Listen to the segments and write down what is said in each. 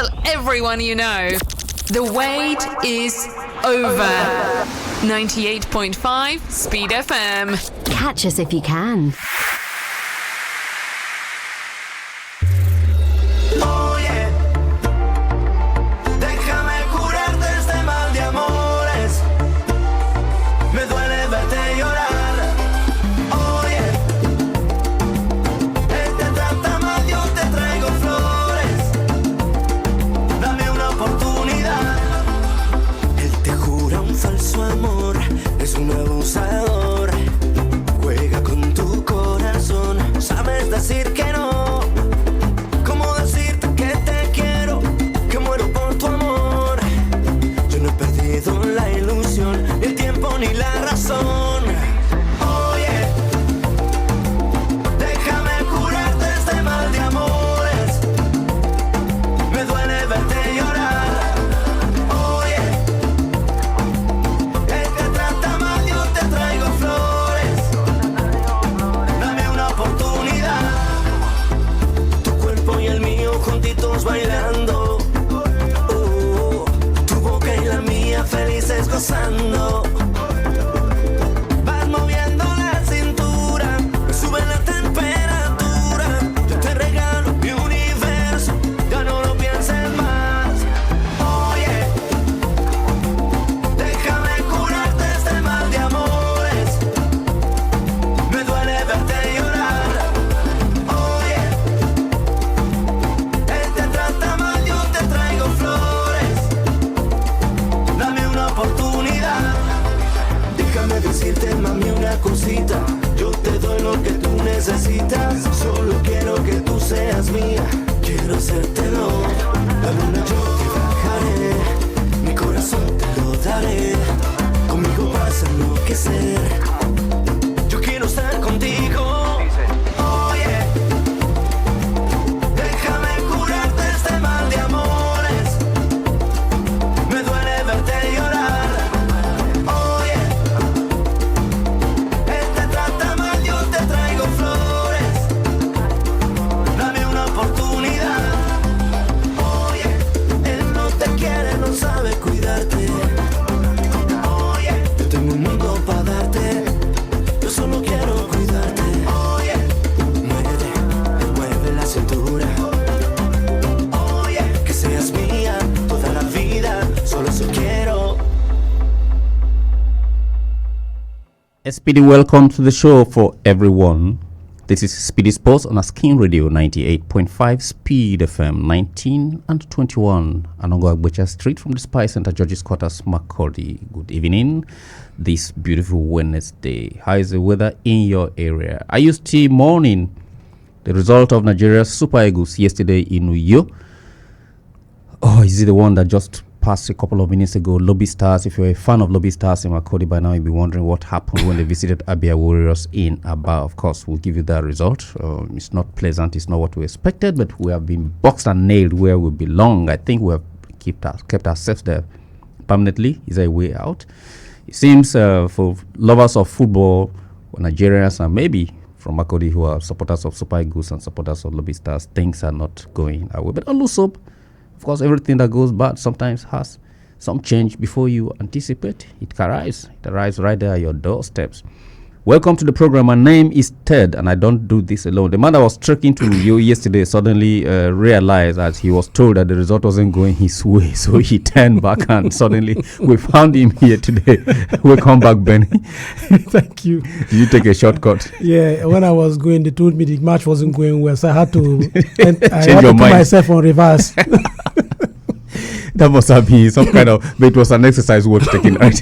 Tell everyone you know. The wait is over. 98.5 Speed FM. Catch us if you can. Juega con tu corazón, sabes decir que no. ¿Cómo decirte que te quiero, que muero por tu amor? Yo no he perdido la ilusión, ni el tiempo ni la razón. Oye, déjame curarte este mal de amores. Me duele verte llorar. Bailando, tu boca y la mía felices gozando. Vas moviendo la cintura, me sube la temperatura. Yo te regalo mi universo, ya no lo pienses más. Oye, déjame curarte este mal de amores. Me duele verte llorar. Decirte, mami, una cosita. Yo te doy lo que tú necesitas. Solo quiero que tú seas mía. Quiero hacértelo. La luna yo te bajaré. Mi corazón te lo daré. Conmigo vas a enloquecer. Yo quiero estar contigo. Oye, déjame curarte este mal de amores. Me duele verte llorar. Sabe cuidarte. Oye, yo tengo un mundo para darte. Yo solo quiero cuidarte. Oye, mueve la cintura. Oye, que seas mía toda la vida. Solo eso quiero. SPEEdy, welcome to the show for everyone. This is SPEEDy Sports on Askin Radio 98.5 Speed FM 19 and 21 Anongo Agbocha Street from the Spy Center, George's Quarters, Macaulay. Good evening. This beautiful Wednesday. How is the weather in your area? IUST morning. The result of Nigeria's Super Eagles yesterday in Uyo. Oh, is it the one that just passed a couple of minutes ago? Lobby Stars. If you're a fan of Lobby Stars in Macaulay by now, you'll be wondering what happened when they visited Abia Warriors in Aba. Of course, we'll give you that result. It's not pleasant. It's not what we expected, but we have been boxed and nailed where we belong. I think we have kept ourselves there permanently. Is there a way out? It seems for lovers of football, Nigerians, and maybe from Macaulay who are supporters of Super Eagles and supporters of Lobby Stars, things are not going our way. But on loose hope, of course, everything that goes bad sometimes has some change before you anticipate. It arrives. It arrives right there at your doorsteps. Welcome to the program. My name is Ted, and I don't do this alone. The man that was trekking to you yesterday suddenly realized that he was told that the result wasn't going his way, so he turned back, and suddenly we found him here today. Welcome back, Benny. Thank you. Did you take a shortcut? Yeah, when I was going, they told me the match wasn't going well, so I had to put myself on reverse. That must have been some kind of, but it was an exercise worth taking, right?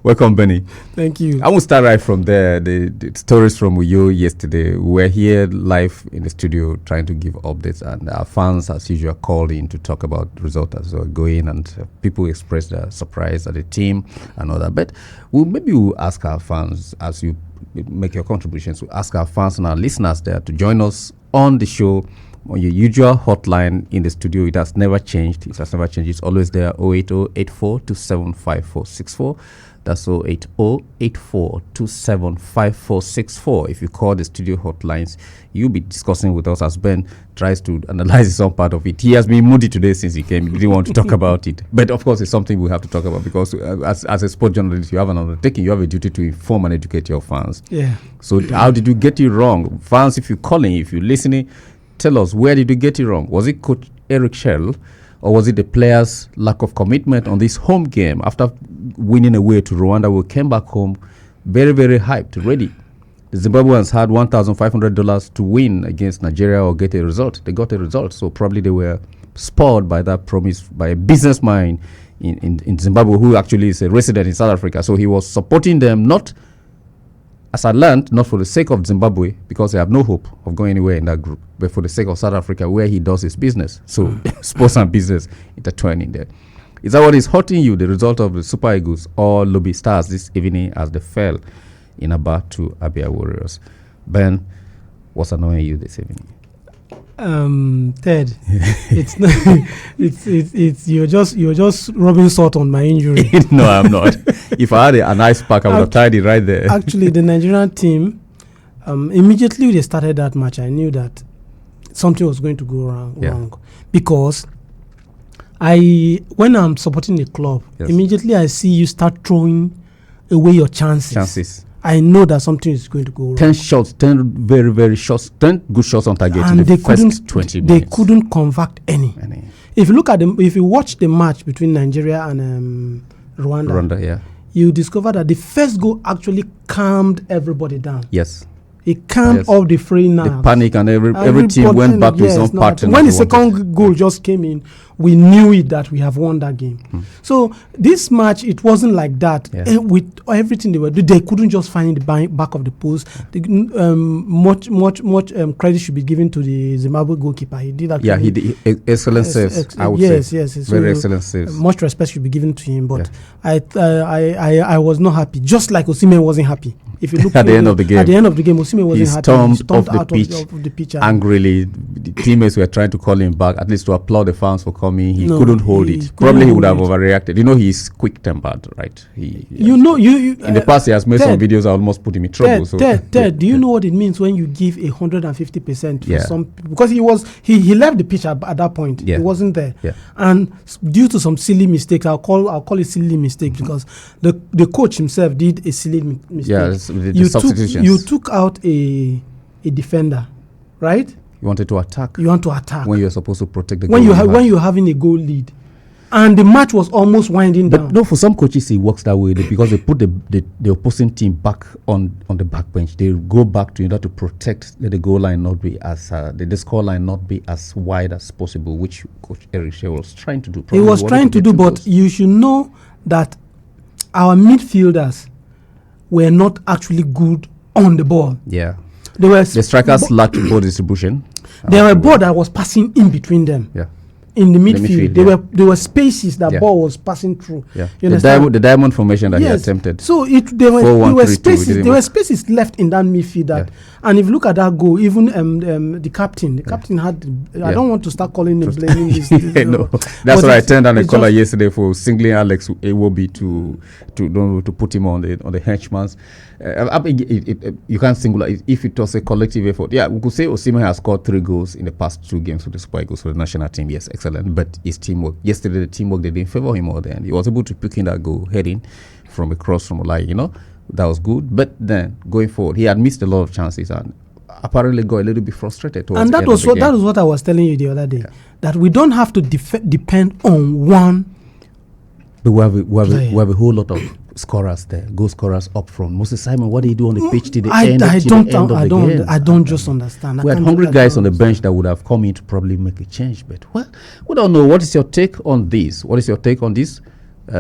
Welcome, Benny. Thank you. I will start right from there. The stories from Uyo yesterday. We were here live in the studio trying to give updates, and our fans, as usual, called in to talk about the result as well going, and people expressed their surprise at the team and all that. But maybe we'll ask our fans, as you make your contributions, we'll ask our fans and our listeners there to join us on the show. On your usual hotline in the studio. It has never changed. It's always there, 080-84275464. That's 080-8427-5464. If you call the studio hotlines, you'll be discussing with us as Ben tries to analyze some part of it. He has been moody today since he came. He didn't want to talk about it. But of course, it's something we have to talk about because as a sport journalist, you have an undertaking. You have a duty to inform and educate your fans. Yeah. So how did you get it wrong? Fans, if you're calling, if you're listening, tell us, where did you get it wrong? Was it Coach Eric Shell? Or was it the players' lack of commitment on this home game? After winning away to Rwanda, we came back home very, very hyped, ready. The Zimbabweans had $1,500 to win against Nigeria or get a result. They got a result, so probably they were spoiled by that promise by a businessman in Zimbabwe who actually is a resident in South Africa. So he was supporting them, not, as I learned, not for the sake of Zimbabwe, because they have no hope of going anywhere in that group, but for the sake of South Africa, where he does his business. So sports and business intertwining there. Is that what is hurting you, the result of the Super Eagles or Lobby Stars this evening as they fell in Aba to Abia Warriors? Ben, what's annoying you this evening? Ted, it's not, it's you're just rubbing salt on my injury. No, I'm not. If I had an ice pack, I would have tied it right there. Actually, the Nigerian team, immediately they started that match, I knew that something was going to go wrong because when I'm supporting a club, immediately I see you start throwing away your chances. I know that something is going to go wrong. 10 shots, 10 very, very shots, 10 good shots on target and in the first 20 minutes. They couldn't convert any. If you look at them, if you watch the match between Nigeria and Rwanda, you discover that the first goal actually calmed everybody down. Yes. It calmed all the free nerves. The panic and every team went back to its own pattern. When the second goal just came in, we knew it that we have won that game. So this match, it wasn't like that. With everything they were doing, they couldn't just find the back of the post. Much credit should be given to the Zimbabwe goalkeeper. He did that. Yeah, he did excellent saves. I would say. Yes. Very excellent saves. Much respect should be given to him. But I was not happy. Just like Osimhen wasn't happy. If you look at the end of the game, Osimhen wasn't happy. He stormed off the pitch angrily. The teammates were trying to call him back, at least to applaud the fans for coming. He couldn't hold it. Probably he would have overreacted. You know, he's quick-tempered, right? In the past, he has made some videos that almost put him in trouble. Ted, do you know what it means when you give 150% for some? Because he left the pitch at that point. He wasn't there, and due to some silly mistakes, I'll call it silly mistake because the coach himself did a silly mistake. Yeah, the substitutions. You took out a defender, right? You wanted to attack. You want to attack when you're supposed to protect the goal. When you're having a goal lead, and the match was almost winding down. But no, for some coaches it works that way because they put the opposing team back on the back bench. They go back to in order to protect that the goal line not be as the score line not be as wide as possible, which Coach Eric Shea was trying to do. He was trying to do, but you should know that our midfielders were not actually good on the ball. Yeah. The strikers lacked ball distribution. There were ball that was passing in between them. Yeah. In the midfield, there were spaces that ball was passing through. Yeah. The diamond formation that he attempted. So there were spaces left in that midfield. And if you look at that goal, even the captain had. I don't want to start calling him blaming this. No, that's what I turned down a caller yesterday for singling Alex Iwobi to put him on the henchman's. You can't single it if it was a collective effort. Yeah, we could say Osimhen has scored 3 goals in the past 2 games for the Super Eagles for the national team. Yes, excellent. But his teamwork yesterday, the teamwork they didn't favor him more than he was able to pick in that goal heading from across from Olai. That was good. But then going forward, he had missed a lot of chances and apparently got a little bit frustrated. And that was what I was telling you the other day, that we don't have to depend on one. But we have a whole lot of scorers there, goal scorers up front. Moses Simon, what do you do on the pitch till the end of the game? I don't just understand. We had hungry guys on the bench that would have come in to probably make a change. But we don't know. What is your take on this? What is your take on this,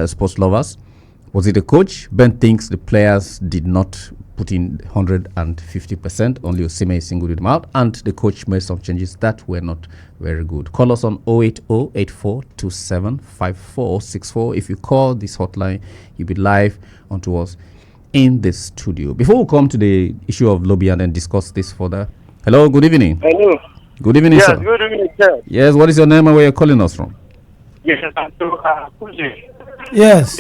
sports lovers? Was it a coach? Ben thinks the players did not put in 150%. Only Osimhen singled them out, and the coach made some changes that were not very good. Call us on 080-8427-5464. If you call this hotline, you'll be live onto us in the studio. Before we come to the issue of lobby and then discuss this further. Hello, good evening. Hello. Good evening, sir. Good evening, sir. Yes, what is your name and where you're calling us from? Yes, I'm Kuji. Yes.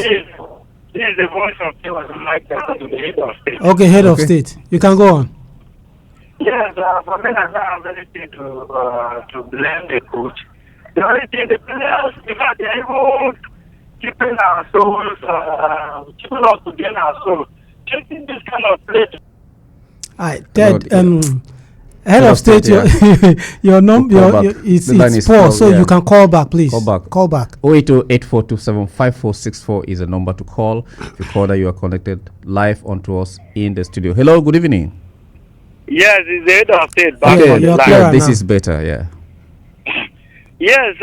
This is the voice of Terwase Aya-mnger to the head of state. Okay, head of state. You can go on. Yes, for me, I don't have anything to blame the coach. The only thing, the players, in fact, they're even keeping our souls, keeping us to gain our souls. Taking this kind of play. All right, Ted, head of state, your number it's poor, so you can call back, please. Call back. 080-8427-5464 is a number to call. If you call that, you are connected live onto us in the studio. Hello, good evening. Yes, it's the head of state. Back Okay, on the you're line. clear Yeah, this now. is better, yeah. Yes,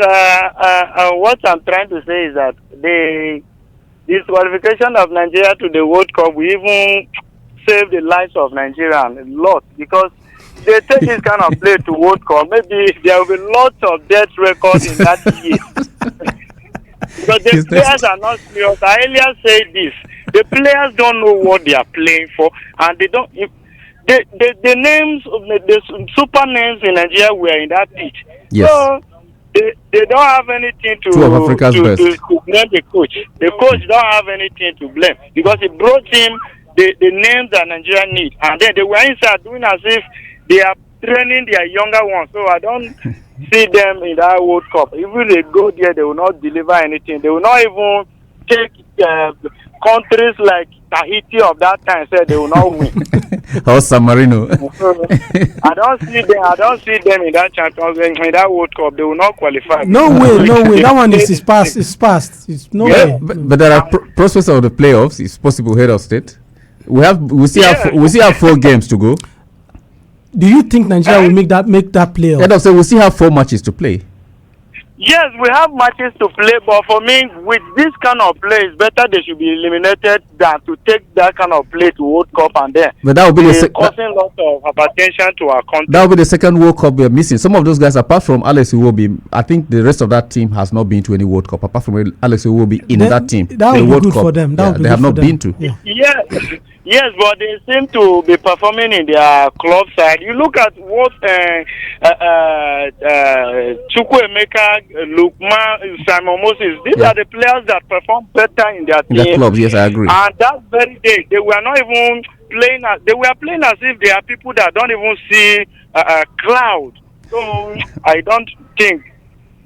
what I'm trying to say is that the disqualification of Nigeria to the World Cup will even save the lives of Nigerians a lot, because they take this kind of play to World Cup, maybe there will be lots of death records in that year. Because the players are not serious. I earlier said this. The players don't know what they are playing for, and they don't. The names of the super names in Nigeria were in that pitch. Yes. So they don't have anything to Two of Africa's best. to blame the coach. The coach don't have anything to blame, because he brought him the names that Nigeria need, and then they were inside doing as if they are training their younger ones. So I don't see them in that World Cup. Even they go there, they will not deliver anything. They will not even take countries like Tahiti of that time. Said they will not win. Or San Marino. I don't see them in that Champions League, in that World Cup. They will not qualify. No way. That one is past. It's past. It's no way. But there are prospects of the playoffs. It's possible, head of state. We still have 4 games to go. Do you think Nigeria will make that playoff? Head of state, we still have 4 matches to play. Yes, we have matches to play, but for me, with this kind of play, it's better they should be eliminated than to take that kind of play to World Cup, and then But that will be causing lots of hypertension to our country. that will be the second World Cup we are missing. Some of those guys, apart from Alex Iwobi, I think the rest of that team has not been to any World Cup. Apart from Alex Iwobi in that team, that the would be World good Cup, for them. That would be they good have for not them. been to. Yeah. Yes, but they seem to be performing in their club side. You look at what Chukwuemeka, Lukman, Simon Moses. These are the players that perform better in their In team. their clubs, yes, I agree. And that very day, they were not even playing. They were playing as if they are people that don't even see a cloud. So I don't think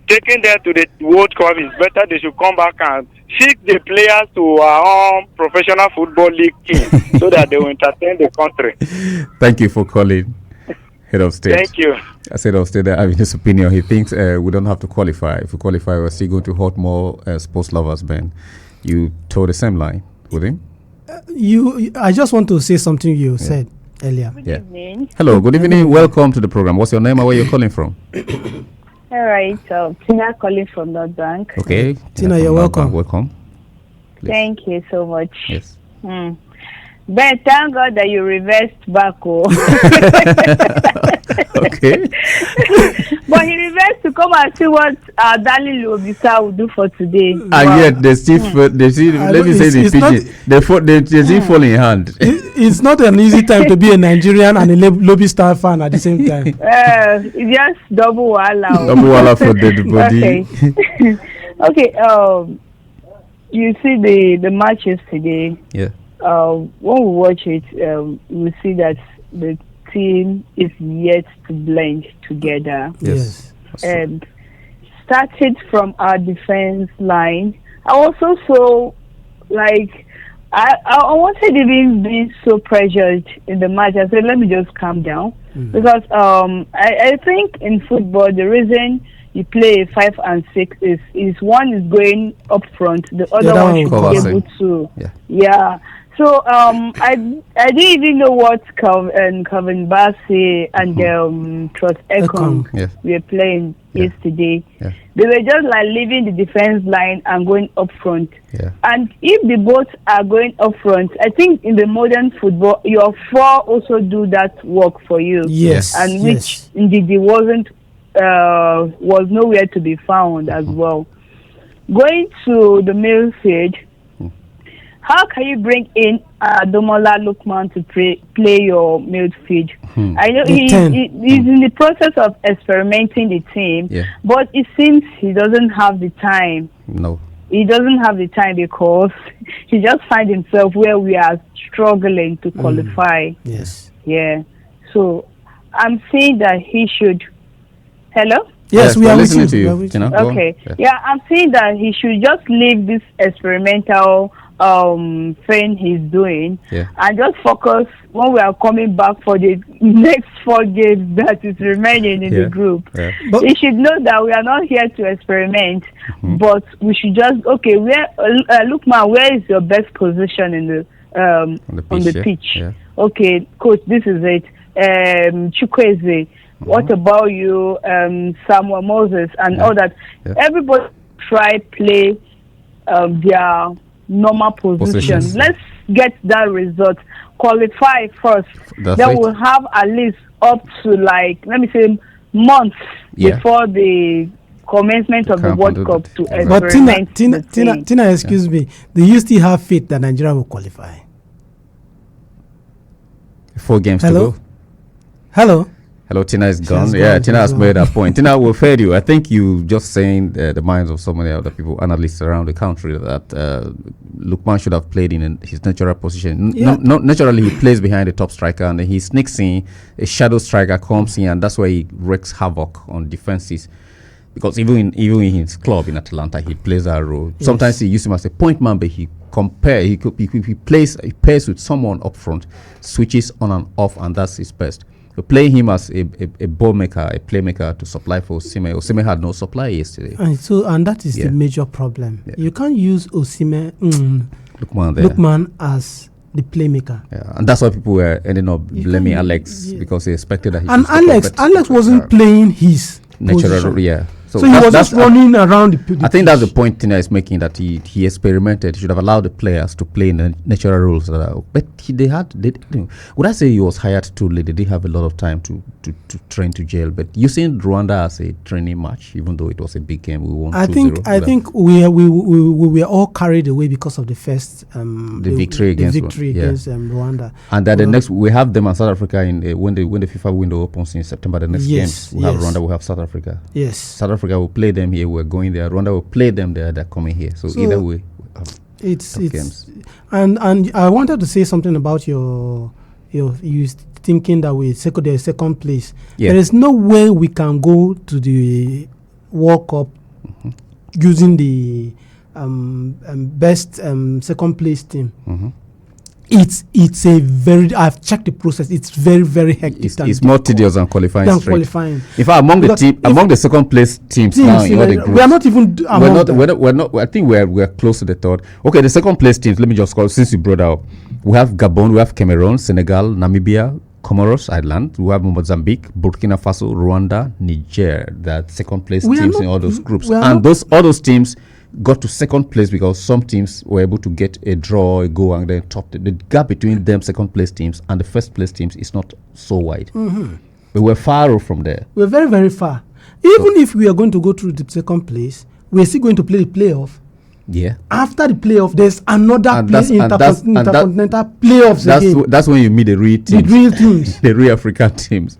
taking them to the World Cup is better. They should come back and shift the players to our own professional football league team so that they will entertain the country. Thank you for calling, head of state. Thank you. I said of state that having his opinion. He thinks we don't have to qualify. If we qualify, we're still going to hurt more sports lovers. Ben, you told the same line with him. I just want to say something you said earlier. Yeah. Hello. Good evening. Welcome to the program. What's your name and where you're calling from? All right, so Tina calling from North Bank. Okay. Tina, you're welcome. Welcome. Please. Thank you so much. Yes. Ben, thank God that you reversed back. Okay. But he reversed to come and see what darling Lobisa will do for today. And yet they still, let me say the PG, they still fall in hand. It's not an easy time to be a Nigerian and a Lobby Star fan at the same time. It's just double wala. Double wala for dead body. Okay. You see the match yesterday. Yeah. When we watch it, we see that the team is yet to blend together. Yes. Started from our defense line. I also saw, like, I wanted even be so pressured in the match. I said, let me just calm down. Because I think in football, the reason you play 5 and 6 is one is going up front, the other one should be able to. Yeah. So I didn't even know what Calvin Bassey and Trust Ekong were playing yesterday. Yeah. They were just like leaving the defense line and going up front. Yeah. And if the both are going up front, I think in the modern football, your 4 also do that work for you. Yes. And which indeed was nowhere to be found as well. Going to the midfield, how can you bring in Domola Lukman to play your midfield? I know he's in the process of experimenting the team, but it seems he doesn't have the time. No. he doesn't have the time because he just finds himself where we are struggling to qualify. Yes. Yeah. So I'm saying that he should. Hello? Yes, we we're are listening with to you. you. We are with Tina, you. go on. Okay. Yeah. Yeah, I'm saying that he should just leave this experimental thing he's doing and just focus when we are coming back for the next 4 games that is remaining in the group. Yeah. But He should know that we are not here to experiment, but we should just where Lukman, where is your best position in the on the pitch? Yeah. Okay, coach, this is it. Chukwueze, what about you, Samuel Moses, and all that? Yeah. Everybody try play their normal position. Positions. Let's get that result. Qualify first. That's Then right. we'll have at least up to let me say months before the commencement of the Can't World do Cup that. to Exactly. but experiment. Tina, excuse me. Do you still have faith that Nigeria will qualify? 4 games Hello? to go. Hello. Tina is gone. has Yeah, gone, Tina she's has gone. made her point. Tina, will fed you. I think you just saying the minds of so many other people, analysts around the country, that Lukman should have played in his natural position. Yeah. Naturally, he plays behind the top striker, and then he sneaks in. A shadow striker comes in, and that's why he wreaks havoc on defenses. Because even in his club in Atlanta, he plays that role. Yes. Sometimes he use him as a point man, but he pairs with someone up front, switches on and off, and that's his best. So playing him as a ball maker, a playmaker to supply for Osimhen. Osimhen had no supply yesterday. And that is the major problem. Yeah. You can't use Lukman as the playmaker. Yeah, and that's why people were ending up You blaming can't- Alex yeah. because they expected that he And should step up Alex wasn't playing his natural position. role, yeah. So he was just running around the I think that's the pitch. point Tina is making, that he experimented. He should have allowed the players to play in the natural roles. But would I say he was hired too late? They didn't have a lot of time to train to jail. But using Rwanda as a training match, even though it was a big game, we won 2-0. I think we were all carried away because of the first victory against Rwanda. And then the next we have them and South Africa when the FIFA window opens in September. The next Yes, games we have yes. Rwanda, we have South Africa. Yes. South Africa will play them here. We're going there. Rwanda will play them there. They're coming here. So either way, It's games. and I wanted to say something about you thinking that we second place. Yeah. There is no way we can go to the World Cup using the best second place team. It's a very, I've checked the process. It's very, very hectic. It's more tedious than qualifying. Than straight. qualifying. In fact, among the second place teams now in all the groups, we are not even among them. we're not. I think we're close to the third. Okay, the second place teams. Let me just call, since you brought out. We have Gabon, we have Cameroon, Senegal, Namibia, Comoros Island. We have Mozambique, Burkina Faso, Rwanda, Niger. That second place We are teams in not- all those groups, we are and not- all those teams got to second place because some teams were able to get a draw, a go, and then top. The gap between them second place teams and the first place teams is not so wide. But we're far off from there. We're very, very far. Even if we are going to go through the second place, we're still going to play the playoff. Yeah. After the playoff, there's another And that's- intercontinental playoffs again. That's when you meet the real The teams. real teams. The real African teams.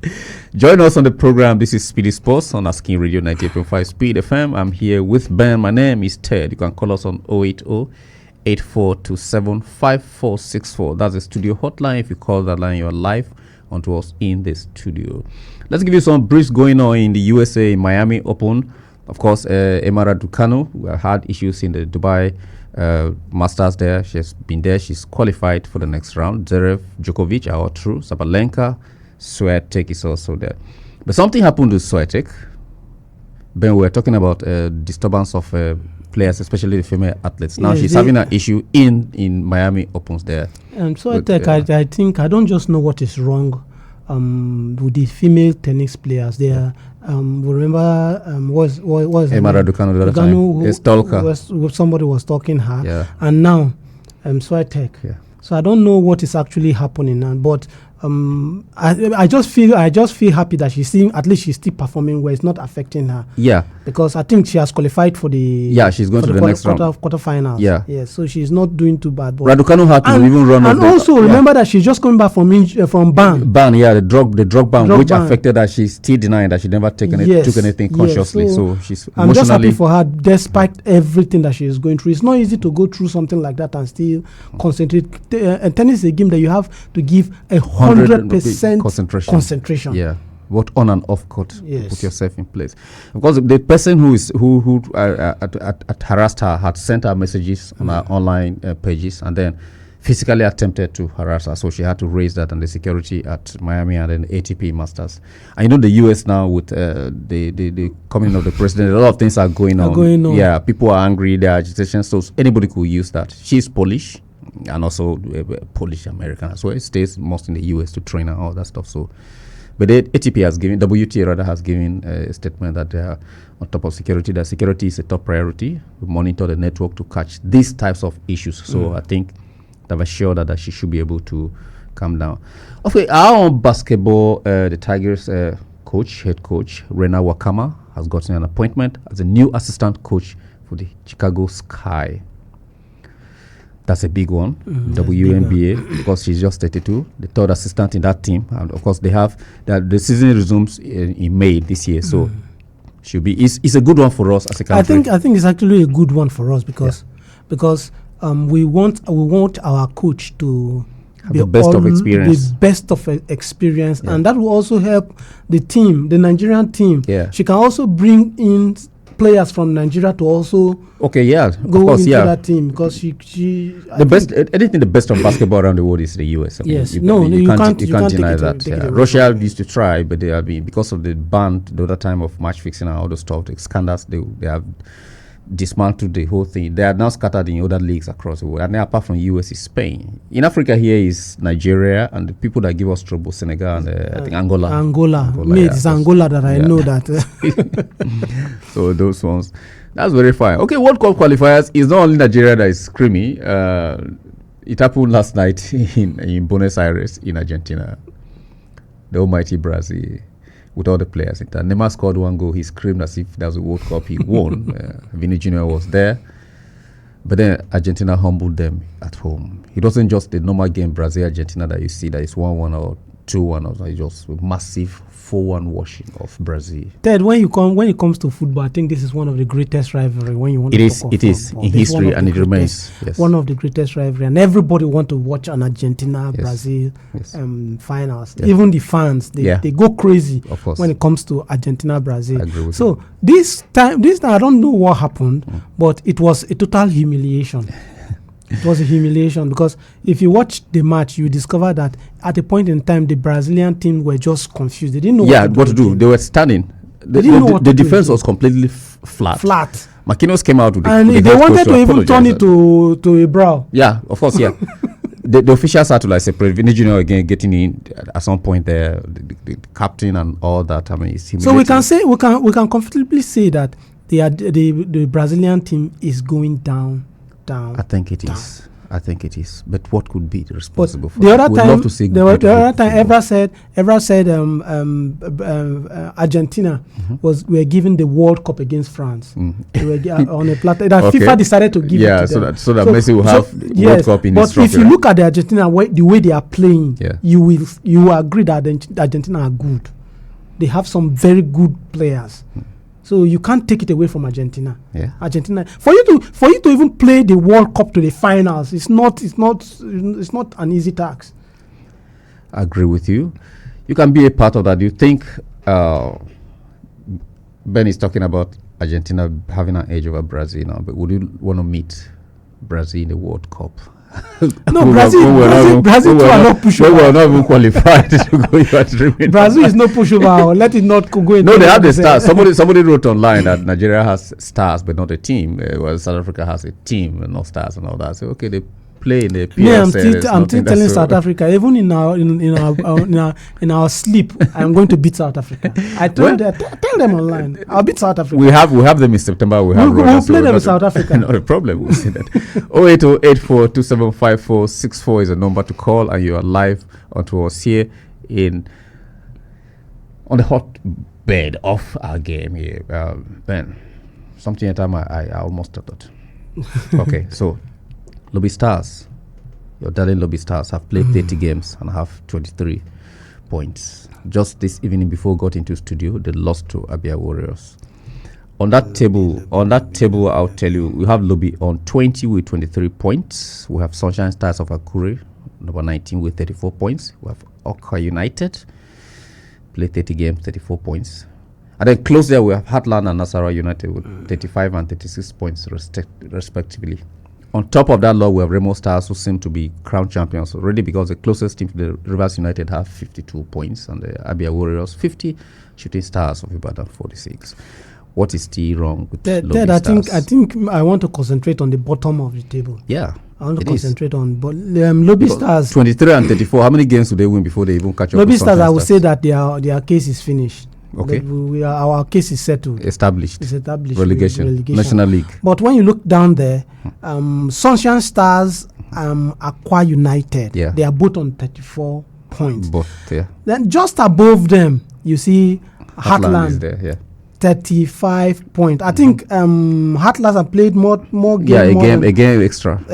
Join us on the program. This is Speedy Sports on Asking Radio 98.5 Speed FM. I'm here with Ben. My name is Ted. You can call us on 080-8427-5464. That's the studio hotline. If you call that line, you're live onto us in the studio. Let's give you some briefs going on in the USA in Miami Open. Of course, Emara Ducano had issues in the Dubai Masters there. She's been there. She's qualified for the next round. Zverev, Djokovic are all through. Sabalenka, Swiatek is also there. But something happened to Swiatek. Ben, we're talking about disturbance of players, especially the female athletes. Now she's having an issue in Miami Opens there. So I think I don't just know what is wrong with the female tennis players. They are remember was Emara Ducano the other time. A stalker. Somebody was stalking her, Yeah. and now Swiatek. Yeah. So I don't know what is actually happening now, but I just feel happy that she's still, at least she's still performing well. It's not affecting her. Yeah. Because I think she has qualified for the. Yeah, she's going to the next round. Quarterfinals. Yeah. Yeah. So she's not doing too bad. Raducanu had to even run. And also remember that she's just coming back from ban. Ban, yeah, the drug ban, which affected her. She's still denying that she never took anything consciously. So she's emotionally. I'm just happy for her, despite everything that she is going through. It's not easy to go through something like that and still concentrate. And tennis is a game that you have to give 100% concentration. Yeah, both on and off court. To put yourself in place, because the person who harassed her had sent her messages on her online pages, and then physically attempted to harass her. So she had to raise that, and the security at Miami and then ATP Masters. I know the US now with the coming of the president, a lot of things are going on. Yeah, people are angry. There are agitation. So anybody could use that. She's Polish. And also Polish American as well. It stays most in the US to train and all that stuff. So, but the ATP has given, WTA rather has given a statement that they are on top of security. That security is a top priority. We monitor the network to catch these types of issues. So I think they've assured that she should be able to calm down. Okay, our own basketball, the Tigers head coach Rena Wakama has gotten an appointment as a new assistant coach for the Chicago Sky. That's a big one, WNBA, because she's just 32, the third assistant in that team. And of course, they have the season resumes in May this year. So should be it's a good one for us as a country. I think it's actually a good one for us because we want our coach to have the best of experience. And that will also help the team, the Nigerian team. Yeah. She can also bring in players from Nigeria to also go into that team, because she the best of basketball around the world is the US. I mean, you can't deny that. Russia used to try, but they have been, because of the ban the other time of match fixing and all the stuff, the scandals, they have dismantled the whole thing. They are now scattered in other leagues across the world, and then apart from US is Spain. In Africa here is Nigeria, and the people that give us trouble, Senegal and I think Angola. It's Angola that I know that. So those ones, that's very fine. Okay, World Cup qualifiers is not only Nigeria that is creamy. It happened last night in Buenos Aires in Argentina. The almighty Brazil, with all the players in there. Neymar scored one goal. He screamed as if that was a World Cup he won. Vinny Jr. was there. But then Argentina humbled them at home. It wasn't just the normal game Brazil-Argentina that you see that is 1-1 or 2-1. It's just a massive 4-1 washing of Brazil. Ted, when it comes to football, I think this is one of the greatest rivalry when you want to talk It is in history, and it remains. Yes. One of the greatest rivalry, and everybody want to watch an Argentina-Brazil finals. Yes. Even the fans, they go crazy when it comes to Argentina-Brazil. I agree with you. This time, I don't know what happened, but it was a total humiliation. It was a humiliation, because if you watch the match, you discover that at a point in time, the Brazilian team were just confused. They didn't know what to do. They were standing. The defense was completely flat. Marquinhos came out with and they wanted to even turn it to a brawl. Yeah, of course, yeah. the officials had to separate. Vinny Jr. again getting in at some point there, the captain and all that. I mean, it's humiliating. So we can comfortably say that the Brazilian team is going down. I think it is. But what could be responsible for the that? other time, Evra said Argentina were given the World Cup against France. They were on a platter that FIFA decided to give it to them. So that Messi will have World Cup in his trophy. But if you look at the Argentina the way they are playing, you will agree that Argentina are good. They have some very good players. So you can't take it away from Argentina. Yeah. Argentina, for you to even play the World Cup to the finals, it's not an easy task. I agree with you. You can be a part of that. You think Ben is talking about Argentina having an edge over Brazil now, but would you want to meet Brazil in the World Cup? No, Brazil too are not pushover. We were not even qualified to go. You are dreaming. Brazil is no pushover. Let it not go into. No, they have the stars. Somebody wrote online that Nigeria has stars but not a team. Well, South Africa has a team and not stars and all that. So okay, they play in the PSL. Yeah, I'm nothing still telling South Africa. Even in our sleep, I'm going to beat South Africa. I told them, tell them online. I'll beat South Africa. We have them in September. We'll play them in South Africa. Not a problem. We'll see that. 08084275464 is a number to call, and you are live onto us here on the hot bed of our game here. Ben, something at time I almost thought. Okay, so Lobby Stars, your darling Lobby Stars, have played 30 games and have 23 points. Just this evening before got into studio, they lost to Abia Warriors. On that table, I'll tell you, we have Lobby on 20 with 23 points. We have Sunshine Stars of Akure, number 19 with 34 points. We have Okra United, played 30 games, 34 points. And then close there, we have Heartland and Nasarawa United with 35 and 36 points respectively. On top of that, we have Remo Stars, who seem to be crown champions already, because the closest team to the Rivers United have 52 points, and the Abia Warriors 50, Shooting Stars of Ibadan 46. What is still wrong with Lobby Stars? I think I want to concentrate on the bottom of the table. Yeah, I want to concentrate on Lobby Stars. 23 and 34. How many games do they win before they even catch up? Lobby Stars, I would say that their case is finished. Okay. Our case is settled. Established. It's established. Relegation. National League. But when you look down there, Sunshine Stars, Aqua United, they are both on 34 points. Both, yeah. Then just above them, you see Heartland is there, yeah. 35 points. I think Heartlands have played more games. Yeah, a game extra.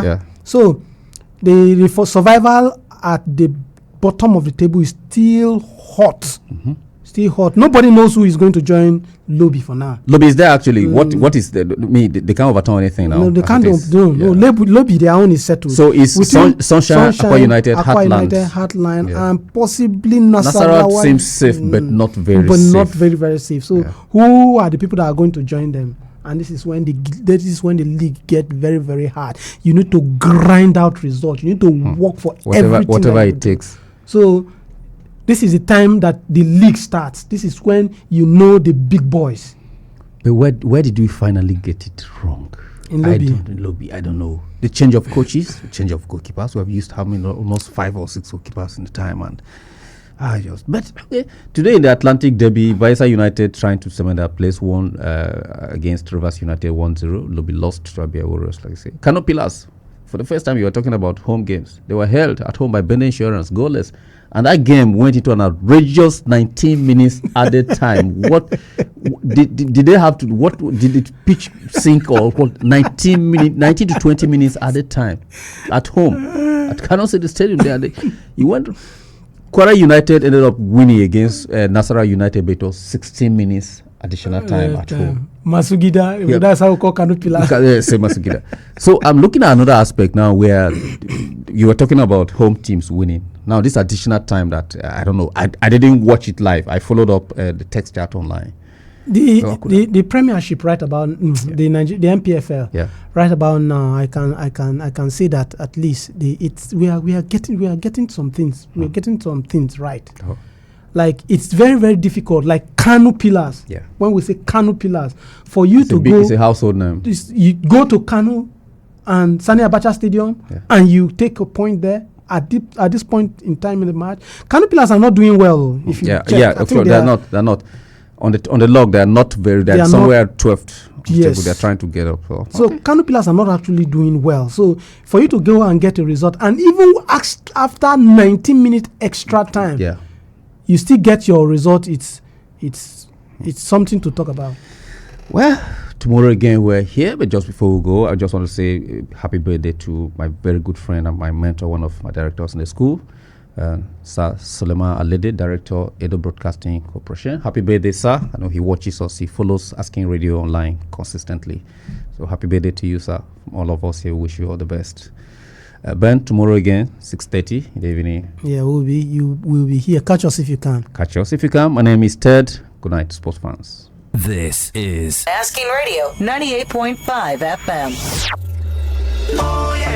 Yeah. So the survival at the bottom of the table is still hot. Mm-hmm. Still hot. Nobody knows who is going to join Lobby for now. Lobby is there actually. What is the they can't overturn anything now? No, they can't. No. Lobby, their own is settled. So it's Sunshine, Aqua United, Heartland, and possibly Nasarawa seems safe, but not very safe. Not very, very safe. So who are the people that are going to join them? And this is when the league get very, very hard. You need to grind out results. You need to work for whatever it takes. So this is the time that the league starts. This is when you know the big boys. But where did we finally get it wrong? In Lobby. I don't know. The change of coaches, the change of goalkeepers. We have used almost 5 or 6 goalkeepers in the time, and today in the Atlantic Derby, Bayelsa United trying to cement their place, won against Rivers United 1-0. Lobby lost to Abia Warriors, like I say. Kano Pillars, for the first time you were talking about home games. They were held at home by Benny Insurance, goalless. And that game went into an outrageous 19 minutes added time. What did they have to? What did it pitch sink or what? 19 to 20 minutes added time at home at Kano City Stadium. You went. Kwara United ended up winning against Nasarawa United, but it was 16 minutes additional time at home. Masugida, that's how we call Kano Pillars. Say Masugida. So I'm looking at another aspect now where you were talking about home teams winning. Now this additional time that I don't know. I didn't watch it live. I followed up the text chat online. The Premiership right about the MPFL right about now. I can say that at least we are getting some things. We're getting some things right. Oh. Like it's very, very difficult. Like Kano Pillars. Yeah. When we say Kano Pillars, for you to go, it's a household name. You go to Kano and Sani Abacha Stadium and you take a point there. At this point in time in the match, Kano Pillars are not doing well. If you check. They're not on the log. They are not very. They're somewhere 12th. Yes, they're trying to get up. So Kano Pillars are not actually doing well. So for you to go and get a result, and even after 19 minutes extra time, you still get your result. It's something to talk about. Well, tomorrow again we're here, but just before we go, I just want to say happy birthday to my very good friend and my mentor, one of my directors in the school, Sir Suleiman Alede, Director, Edo Broadcasting Corporation. Happy birthday, sir. I know he watches us, he follows Asking Radio online consistently. So happy birthday to you, sir. From all of us here, wish you all the best. Ben, tomorrow again, 6:30 in the evening. Yeah, we'll be here. Catch us if you can. Catch us if you can. My name is Ted. Good night, sports fans. This is Asking Radio 98.5 FM. Oh yeah.